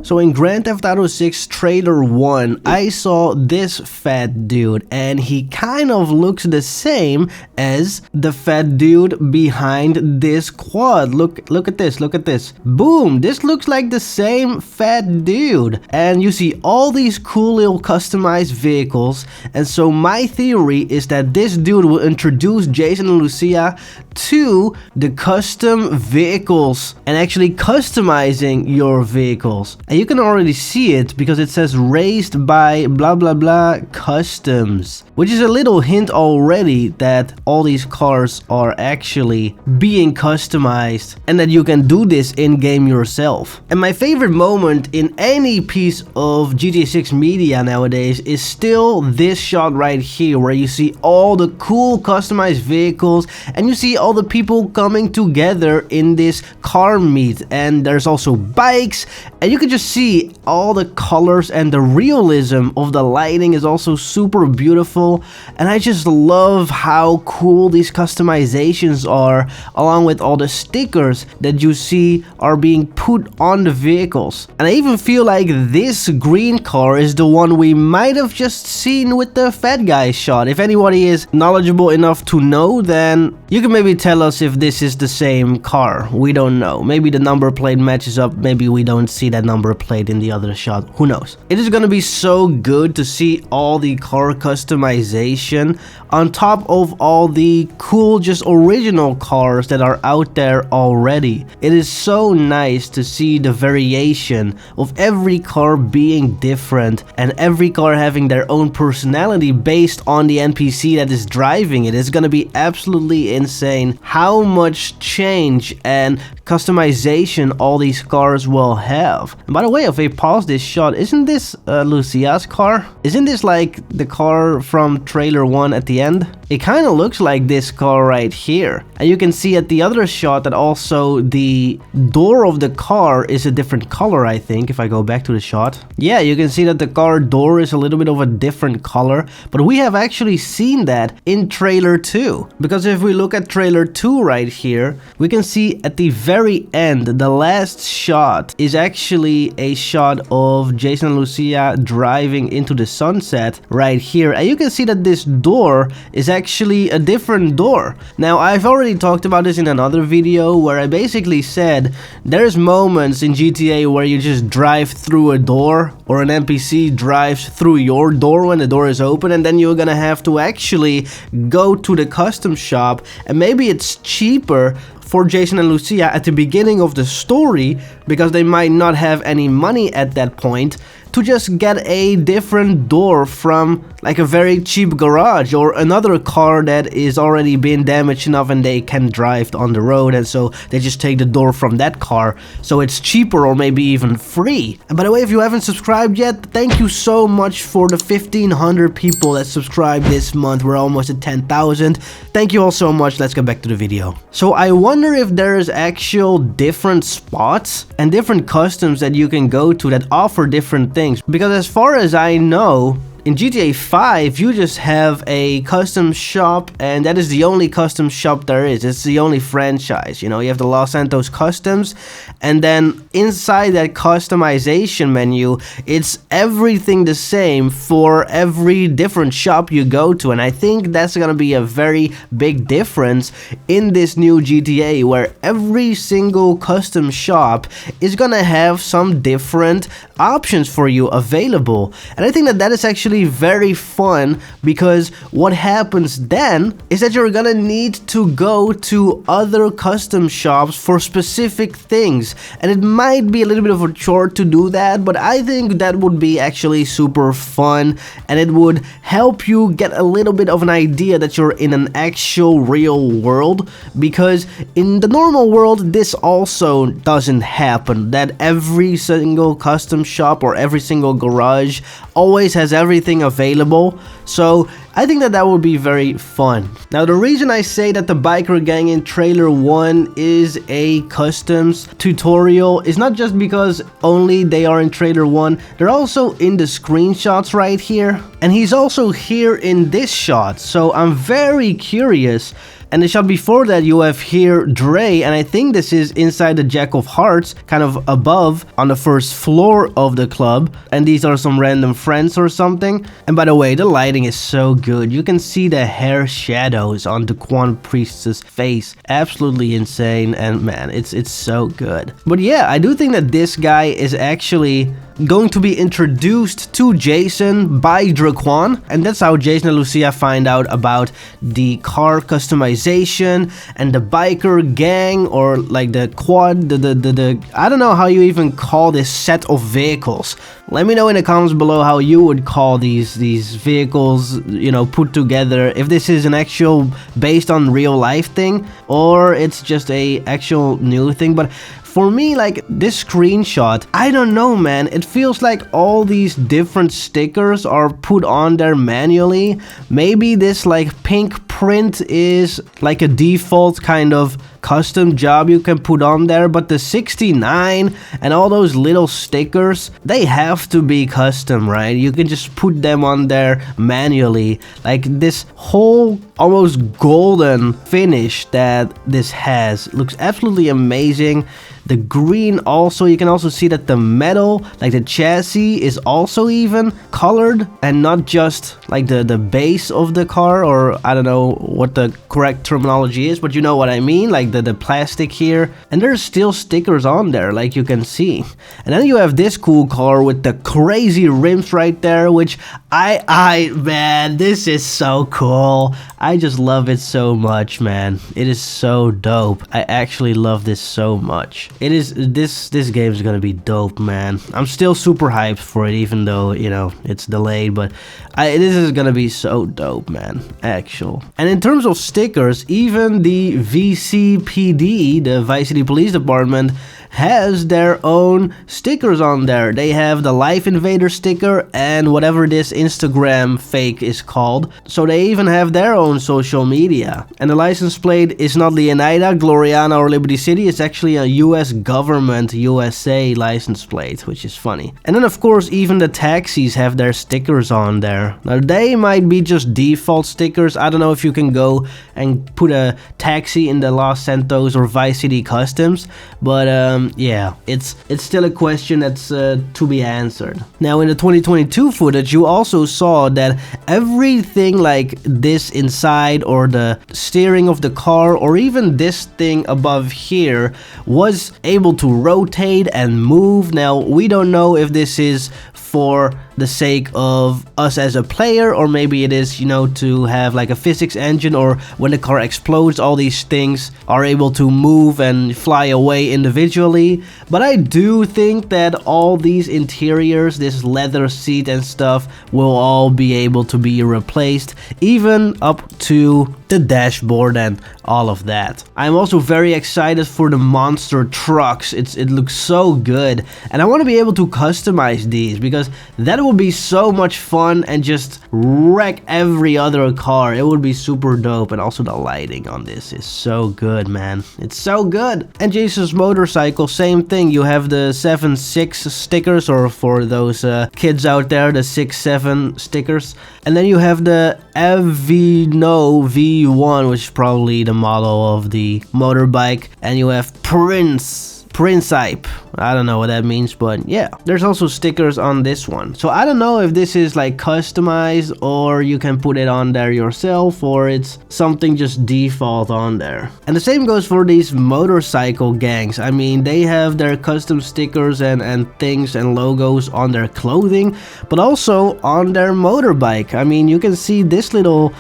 So in Grand Theft Auto 6 trailer 1, I saw this fat dude, and he kind of looks the same as the fat dude behind this quad. Look at this, look at this. Boom, this looks like the same fat dude. And you see all these cool little customized vehicles. And so my theory is that this dude will introduce Jason and Lucia to the custom vehicles and actually customizing your vehicles. And you can already see it because it says raised by blah blah blah customs, which is a little hint already that all these cars are actually being customized and that you can do this in game yourself. And my favorite moment in any piece of GTA 6 media nowadays is still this shot right here, where you see all the cool customized vehicles and you see all the people coming together in this car meet. And there's also bikes, and you can just see all the colors, and the realism of the lighting is also super beautiful. And I just love how cool these customizations are, along with all the stickers that you see are being put on the vehicles. And I even feel like this green car is the one we might have just seen with the fat guy shot. If anybody is knowledgeable enough to know, then you can maybe tell us if this is the same car. We don't know. Maybe the number plate matches up, maybe we don't see that number plate in the other shot, who knows. It is gonna be so good to see all the car customization on top of all the cool just original cars that are out there already. It is so nice to see the variation of every car being different and every car having their own personality based on the NPC that is driving it. It's gonna be absolutely insane how much change and customization all these cars will have. And by the way, if I pause this shot, isn't this Lucia's car? Isn't this like the car from trailer 1 at the end? It kind of looks like this car right here. And you can see at the other shot that also the door of the car is a different color, I think, if I go back to the shot. Yeah, you can see that the car door is a little bit of a different color, but we have actually seen that in trailer 2. Because if we look at trailer 2 right here, we can see at the very end, the last shot is actually a shot of Jason and Lucia driving into the sunset right here. And you can see that this door is actually a different door. Now, I've already talked about this in another video where I basically said there's moments in GTA where you just drive through a door, or an NPC drives through your door when the door is open, and then you're gonna have to actually go to the custom shop, and maybe it's cheaper for Jason and Lucia at the beginning of the story, because they might not have any money at that point, to just get a different door from like a very cheap garage or another car that is already been damaged enough and they can drive on the road, and so they just take the door from that car, so it's cheaper or maybe even free. And by the way, if you haven't subscribed yet, thank you so much for the 1,500 people that subscribed this month. We're almost at 10,000. Thank you all so much. Let's get back to the video. So I wonder if there's actual different spots and different customs that you can go to that offer different things, because as far as I know, in GTA 5, you just have a custom shop, and that is the only custom shop there is. It's the only franchise. You know, you have the Los Santos Customs, and then inside that customization menu, it's everything the same for every different shop you go to. And I think that's gonna be a very big difference in this new GTA, where every single custom shop is gonna have some different options for you available. And I think that that is actually very fun, because what happens then is that you're gonna need to go to other custom shops for specific things, and it might be a little bit of a chore to do that, but I think that would be actually super fun, and it would help you get a little bit of an idea that you're in an actual real world, because in the normal world this also doesn't happen, that every single custom shop or every single garage always has everything available. So I think that that would be very fun. Now, the reason I say that the biker gang in trailer 1 is a customs tutorial is not just because only they are in trailer 1, they're also in the screenshots right here, and he's also here in this shot. So I'm very curious And the shot before that, you have here Dre, and I think this is inside the Jack of Hearts, kind of above on the first floor of the club. And these are some random friends or something. And by the way, the lighting is so good. You can see the hair shadows on the Quan Priestess face. Absolutely insane, and man, it's so good. But yeah, I do think that this guy is actually going to be introduced to Jason by Draquan, and that's how Jason and Lucia find out about the car customization and the biker gang, or like the quad, the I don't know how you even call this set of vehicles. Let me know in the comments below how you would call these vehicles, you know, put together, if this is an actual based on real life thing or it's just a actual new thing. But for me, like, this screenshot, I don't know, man. It feels like all these different stickers are put on there manually. Maybe this like pink print is like a default kind of custom job you can put on there, but the 69 and all those little stickers, they have to be custom, right? You can just put them on there manually. Like this whole almost golden finish that this has looks absolutely amazing. The green also, you can also see that the metal, like the chassis, is also even colored and not just like the base of the car, or I don't know what the correct terminology is, but you know what I mean, like the plastic here. And there's still stickers on there, like you can see. And then you have this cool car with the crazy rims right there, which man, this is so cool. I just love it so much, man. It is so dope. I actually love this so much. It is, this game is gonna be dope, man. I'm still super hyped for it, even though, you know, it's delayed, but this is gonna be so dope, man, actual. And in terms of stickers, even the VCPD, the Vice City Police Department, has their own stickers on there. They have the Life Invader sticker and whatever this Instagram fake is called. So they even have their own social media. And the license plate is not Leonida, Gloriana, or Liberty City. It's actually a US government, USA license plate, which is funny. And then of course even the taxis have their stickers on there. Now they might be just default stickers. I don't know if you can go and put a taxi in the Los Santos or Vice City Customs, but yeah, it's still a question that's to be answered. Now in the 2022 footage, you also saw that everything like this inside, or the steering of the car, or even this thing above here, was able to rotate and move. Now we don't know if this is for the sake of us as a player, or maybe it is, you know, to have like a physics engine, or when the car explodes, all these things are able to move and fly away individually. But I do think that all these interiors, this leather seat and stuff, will all be able to be replaced, even up to the dashboard and all of that. I'm also very excited for the monster trucks. It looks so good, and I want to be able to customize these, because that would be so much fun and just wreck every other car. It would be super dope. And also the lighting on this is so good, man. It's so good. And Jason's motorcycle, same thing. You have the 7.6 stickers, or for those kids out there, the 6.7 stickers. And then you have the Evino V1, which is probably the model of the motorbike. And you have Principe. I don't know what that means, but yeah, there's also stickers on this one. So I don't know if this is like customized, or you can put it on there yourself, or it's something just default on there. And the same goes for these motorcycle gangs. I mean, they have their custom stickers and things and logos on their clothing, but also on their motorbike. I mean, you can see this little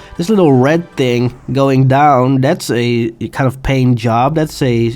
red thing going down. That's a kind of paint job. That's a,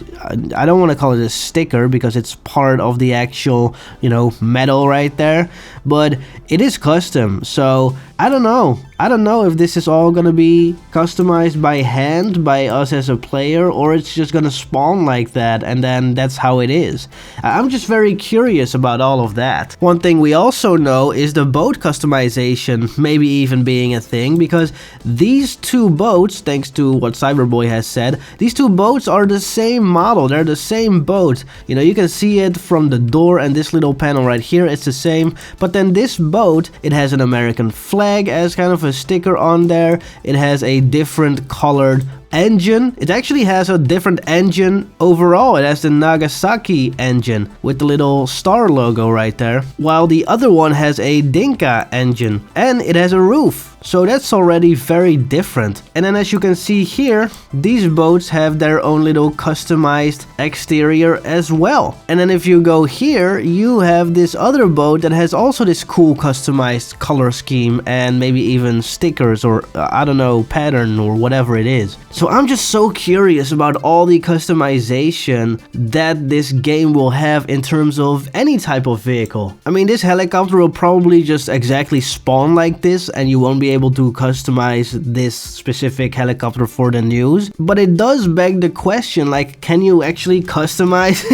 I don't want to call it a sticker because it's part of the actual, you know, metal right there, but it is custom. So I don't know if this is all gonna be customized by hand by us as a player, or it's just gonna spawn like that and then that's how it is. I'm just very curious about all of that. One thing we also know is the boat customization maybe even being a thing, because these two boats, thanks to what Cyberboy has said, these two boats are the same model. They're the same boat. You know, you can see it from the door, and this little panel right here, it's the same. But then this boat, it has an American flag as kind of a sticker on there. It has a different colored engine. It actually has a different engine overall. It has the Nagasaki engine with the little star logo right there, while the other one has a Dinka engine and it has a roof. So that's already very different. And then as you can see here, these boats have their own little customized exterior as well. And then if you go here, you have this other boat that has also this cool customized color scheme and maybe even stickers or I don't know, pattern or whatever it is. So I'm just so curious about all the customization that this game will have in terms of any type of vehicle. I mean, this helicopter will probably just exactly spawn like this and you won't be able to customize this specific helicopter for the news, but it does beg the question, like, can you actually customize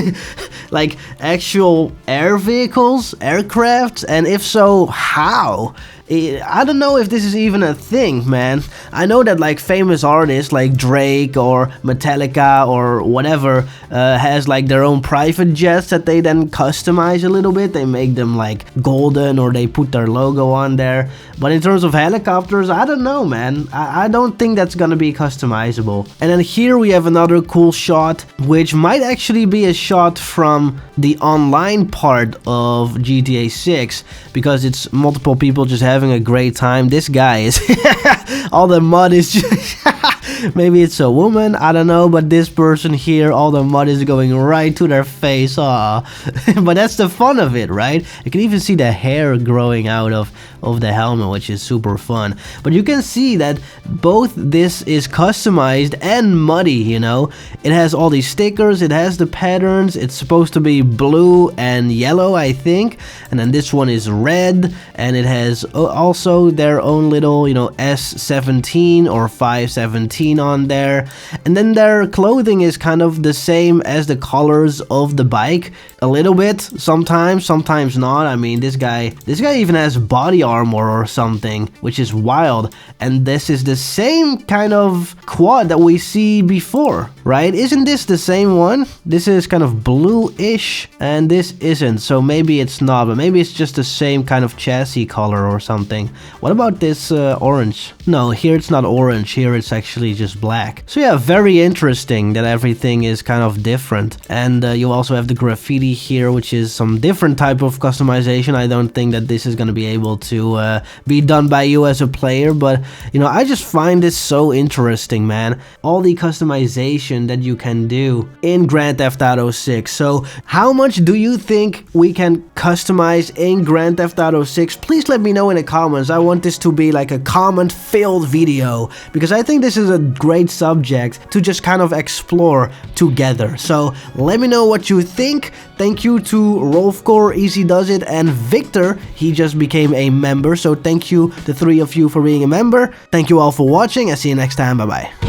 like actual air vehicles, aircrafts, and if so, how? I don't know if this is even a thing, man. I know that like famous artists like Drake or Metallica or whatever has like their own private jets that they then customize a little bit. They make them like golden or they put their logo on there. But in terms of helicopters, I don't know, man. I don't think that's gonna be customizable. And then here we have another cool shot, which might actually be a shot from the online part of GTA 6, because it's multiple people just having a great time. This guy is all the mud is just maybe it's a woman, I don't know, but this person here, all the mud is going right to their face. Aw. But that's the fun of it, right? You can even see the hair growing out of the helmet, which is super fun. But you can see that both this is customized and muddy, you know. It has all these stickers, it has the patterns, it's supposed to be blue and yellow, I think, and then this one is red, and it has also their own little, you know, S17 or 517 on there. And then their clothing is kind of the same as the colors of the bike, a little bit, sometimes not. I mean, this guy even has body armor or something, which is wild. And this is the same kind of quad that we see before, right? Isn't this the same one? This is kind of blue-ish and this isn't, so maybe it's not, but maybe it's just the same kind of chassis color or something. What about this orange? No, here it's not orange, here it's actually just black. So yeah, very interesting that everything is kind of different. And you also have the graffiti here, which is some different type of customization. I don't think that this is going to be able to be done by you as a player, but you know, I just find this so interesting, man. All the customization that you can do in Grand Theft Auto 6. So how much do you think we can customize in Grand Theft Auto 6? Please let me know in the comments. I want this to be like a comment-filled video, because I think this is a great subject to just kind of explore together. So let me know what you think. Thank you to Rolfcore, Easy Does It, and Victor. He just became a member, so thank you, the three of you, for being a member. Thank you all for watching, and see you next time. Bye bye.